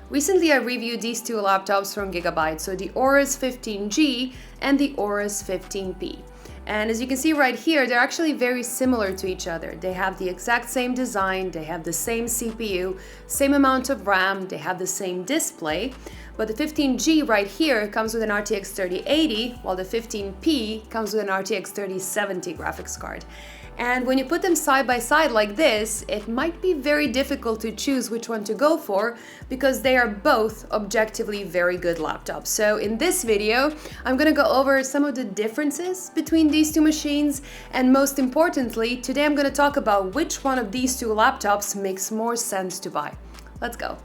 Recently I reviewed these two laptops from Gigabyte, so the AORUS 15G and the AORUS 15P. And as you can see right here, they're actually very similar to each other. They have the exact same design, they have the same CPU, same amount of RAM, they have the same display. But the 15G right here comes with an RTX 3080, while the 15P comes with an RTX 3070 graphics card. And when you put them side by side like this, it might be very difficult to choose which one to go for because they are both objectively very good laptops. So in this video, I'm gonna go over some of the differences between these two machines, and most importantly, today I'm gonna talk about which one of these two laptops makes more sense to buy. Let's go.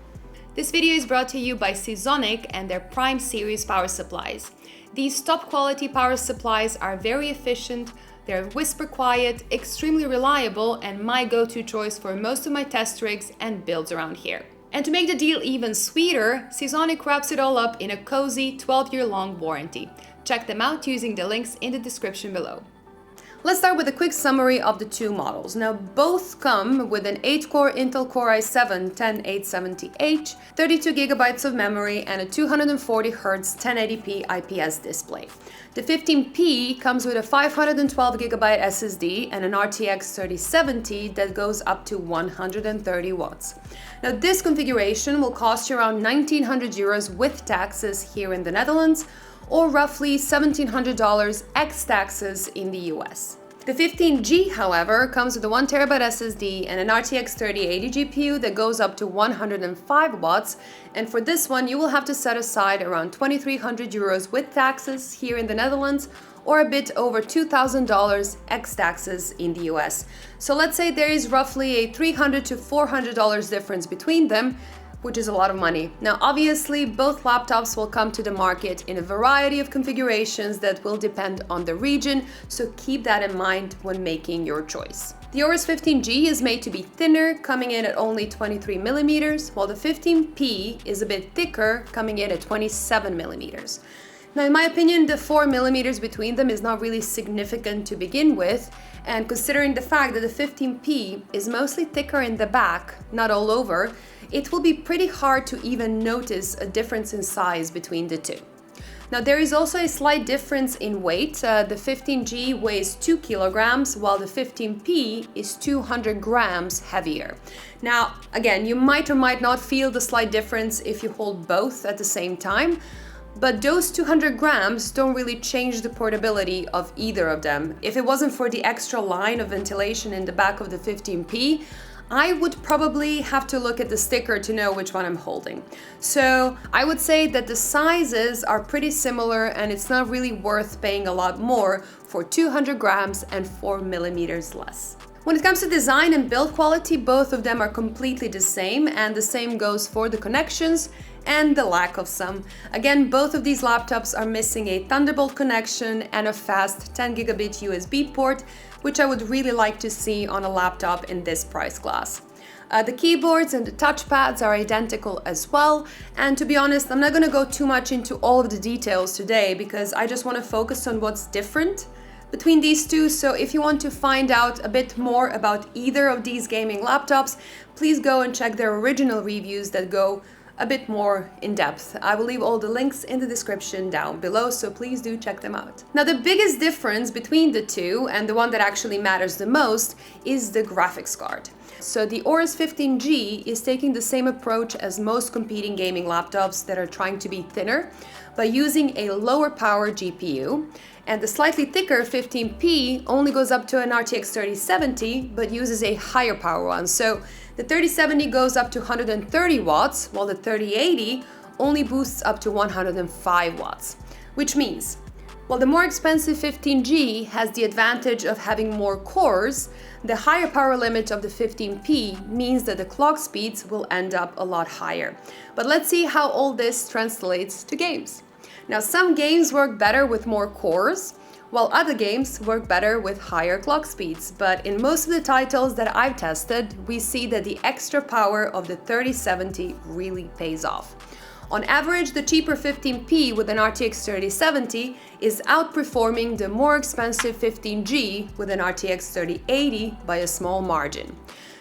This video is brought to you by Seasonic and their Prime Series power supplies. These top quality power supplies are very efficient, they're whisper quiet, extremely reliable, and my go-to choice for most of my test rigs and builds around here. And to make the deal even sweeter, Seasonic wraps it all up in a cozy 12-year-long warranty. Check them out using the links in the description below. Let's start with a quick summary of the two models. Now, both come with an 8-core Intel Core i7-10870H, 32 GB of memory, and a 240Hz 1080p IPS display. The 15P comes with a 512 GB SSD and an RTX 3070 that goes up to 130 watts. Now, this configuration will cost you around 1,900 euros with taxes here in the Netherlands, or roughly $1,700 ex taxes in the US. The 15G, however, comes with a 1TB SSD and an RTX 3080 GPU that goes up to 105 watts, and for this one you will have to set aside around 2,300 euros with taxes here in the Netherlands, or a bit over $2,000 ex taxes in the US. So let's say there is roughly a $300 to $400 difference between them, which is a lot of money. Now, obviously, both laptops will come to the market in a variety of configurations that will depend on the region, so keep that in mind when making your choice. The AORUS 15G is made to be thinner, coming in at only 23 millimeters, while the 15P is a bit thicker, coming in at 27 millimeters. Now, in my opinion, the 4 millimeters between them is not really significant to begin with, and considering the fact that the 15P is mostly thicker in the back, not all over, it will be pretty hard to even notice a difference in size between the two. Now, there is also a slight difference in weight. The 15G weighs 2 kilograms, while the 15P is 200 grams heavier. Now, again, you might or might not feel the slight difference if you hold both at the same time, but those 200 grams don't really change the portability of either of them. If it wasn't for the extra line of ventilation in the back of the 15P, I would probably have to look at the sticker to know which one I'm holding. So I would say that the sizes are pretty similar, and it's not really worth paying a lot more for 200 grams and 4 millimeters less. When it comes to design and build quality, both of them are completely the same, and the same goes for the connections and the lack of some. Again, both of these laptops are missing a Thunderbolt connection and a fast 10 gigabit USB port, which I would really like to see on a laptop in this price class. The keyboards and the touchpads are identical as well, and to be honest, I'm not going to go too much into all of the details today because I just want to focus on what's different between these two. So if you want to find out a bit more about either of these gaming laptops, please go and check their original reviews that go a bit more in depth. I will leave all the links in the description down below, so please do check them out. Now, the biggest difference between the two, and the one that actually matters the most, is the graphics card. So the AORUS 15G is taking the same approach as most competing gaming laptops that are trying to be thinner by using a lower power GPU, and the slightly thicker 15P only goes up to an RTX 3070 but uses a higher power one. So the 3070 goes up to 130 watts, while the 3080 only boosts up to 105 watts, which means, while the more expensive 15G has the advantage of having more cores, the higher power limit of the 15P means that the clock speeds will end up a lot higher. But let's see how all this translates to games. Now, some games work better with more cores, while other games work better with higher clock speeds. But in most of the titles that I've tested, we see that the extra power of the 3070 really pays off. On average, the cheaper 15P with an RTX 3070 is outperforming the more expensive 15G with an RTX 3080 by a small margin.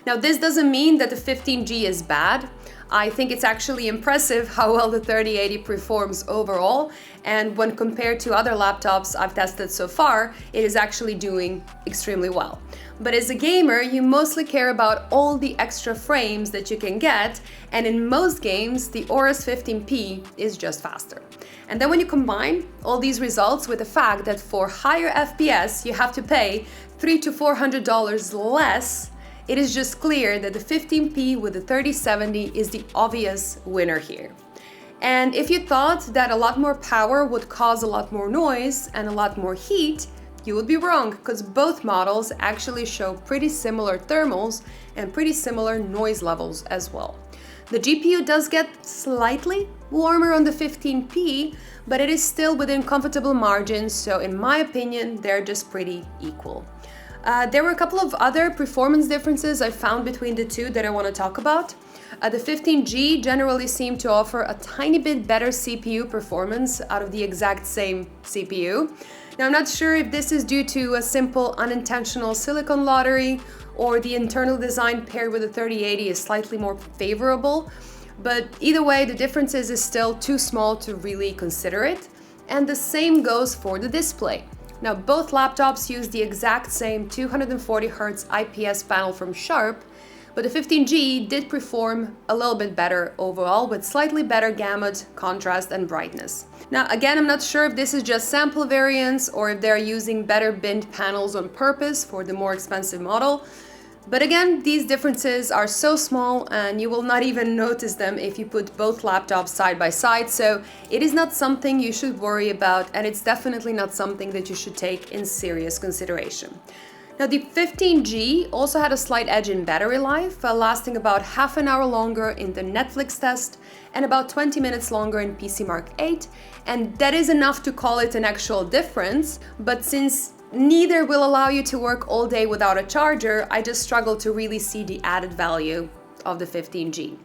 Now, this doesn't mean that the 15G is bad. I think it's actually impressive how well the 3080 performs overall, and when compared to other laptops I've tested so far, it is actually doing extremely well. But as a gamer, you mostly care about all the extra frames that you can get, and in most games, the AORUS 15P is just faster. And then when you combine all these results with the fact that for higher FPS you have to pay $300 to $400 less, it is just clear that the 15P with the 3070 is the obvious winner here. And if you thought that a lot more power would cause a lot more noise and a lot more heat, you would be wrong, because both models actually show pretty similar thermals and pretty similar noise levels as well. The GPU does get slightly warmer on the 15P, but it is still within comfortable margins, so in my opinion, they're just pretty equal. There were a couple of other performance differences I found between the two that I want to talk about. The 15G generally seemed to offer a tiny bit better CPU performance out of the exact same CPU. Now, I'm not sure if this is due to a simple unintentional silicon lottery or the internal design paired with the 3080 is slightly more favorable, but either way, the differences is still too small to really consider it. And the same goes for the display. Now, both laptops use the exact same 240Hz IPS panel from Sharp, but the 15G did perform a little bit better overall with slightly better gamut, contrast, and brightness. Now, again, I'm not sure if this is just sample variance or if they're using better binned panels on purpose for the more expensive model. But again, these differences are so small and you will not even notice them if you put both laptops side by side, so it is not something you should worry about, and it's definitely not something that you should take in serious consideration. Now, the 15G also had a slight edge in battery life, lasting about half an hour longer in the Netflix test and about 20 minutes longer in PCMark 8, and that is enough to call it an actual difference, but since neither will allow you to work all day without a charger, I just struggle to really see the added value of the 15G.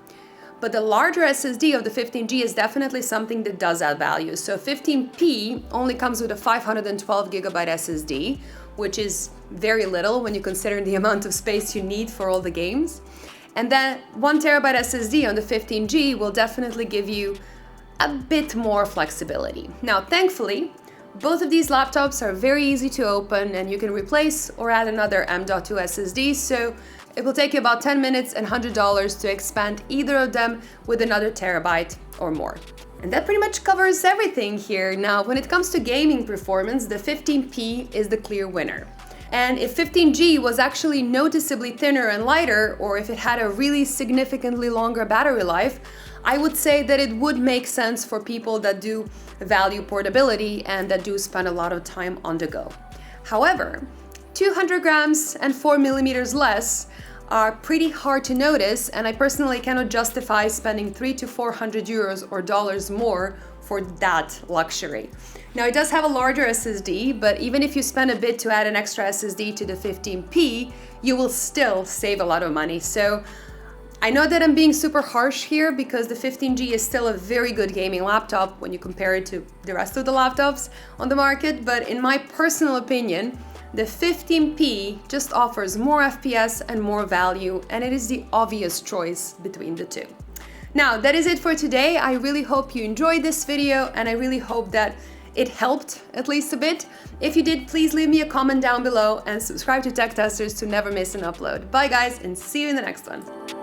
But the larger SSD of the 15G is definitely something that does add value. So 15P only comes with a 512 Gigabyte SSD, which is very little when you consider the amount of space you need for all the games. And then 1 terabyte SSD on the 15G will definitely give you a bit more flexibility. Now, thankfully, both of these laptops are very easy to open and you can replace or add another M.2 SSD, so it will take you about 10 minutes and $100 to expand either of them with another terabyte or more. And that pretty much covers everything here. Now, when it comes to gaming performance, the 15P is the clear winner. And if 15G was actually noticeably thinner and lighter, or if it had a really significantly longer battery life, I would say that it would make sense for people that do value portability and that do spend a lot of time on the go. However, 200 grams and 4 millimeters less are pretty hard to notice, and I personally cannot justify spending 300 to 400 euros or dollars more for that luxury. Now, it does have a larger SSD, but even if you spend a bit to add an extra SSD to the 15P, you will still save a lot of money. So I know that I'm being super harsh here because the 15G is still a very good gaming laptop when you compare it to the rest of the laptops on the market, but in my personal opinion, the 15P just offers more FPS and more value, and it is the obvious choice between the two. Now, that is it for today. I really hope you enjoyed this video, and I really hope that it helped at least a bit. If you did, please leave me a comment down below and subscribe to Tech Testers to never miss an upload. Bye guys, and see you in the next one.